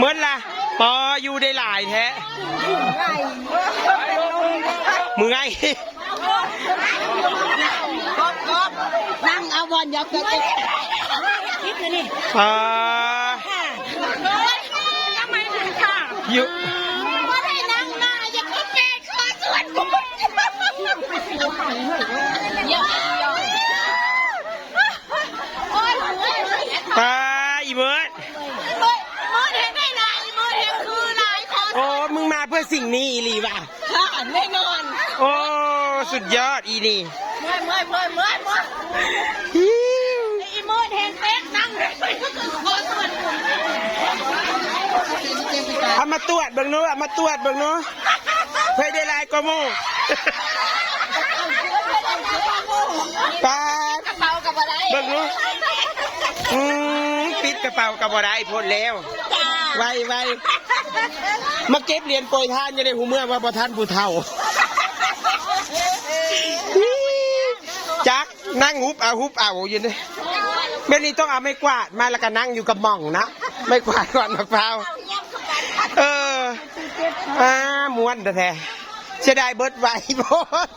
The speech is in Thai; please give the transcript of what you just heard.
เมื่อละปออยู่ได้หลายแท้มือไงนั่งเอาบอลยับยับคิดเลยนี่ทำไมถึงค่ะอยู่ก็ได้นั่งมาอย่าเพิ่งเปย์ขอส่วนบุญปาอีเบิร์ดเห็นได้นายมือเห็นคือนายขอโอ้มึงมาเพื่อสิ่งนี้อีหลีว่ะค่ะแน่นอน โอ้สุดยอดอีนี่เมื่อยอีมือเห็นเป๊กนั่งขอส่วนบุญเอามาตรวจเบิ่งนู้เอามาตรวจเบิ่งนู้เพื่อได้ลายกโมปาดกระเป๋ากับอะไรเบิ่งนู้ปิดกระเป๋ากับอะไรพ้นแล้วไวมาเก็บเหรียญโปรยทานจะได้หูเมื่อว่าประทานผู้เฒ่าจักนั่งฮุบเอาอยู่นี่แม่นี่ต้องเอาไม่กวาดมาแล้วก็นั่งอยู่กับหม่องนะไม่กวาดก่อนมะพร้าวม้วนแท้เสียดายเบิดไว้โพด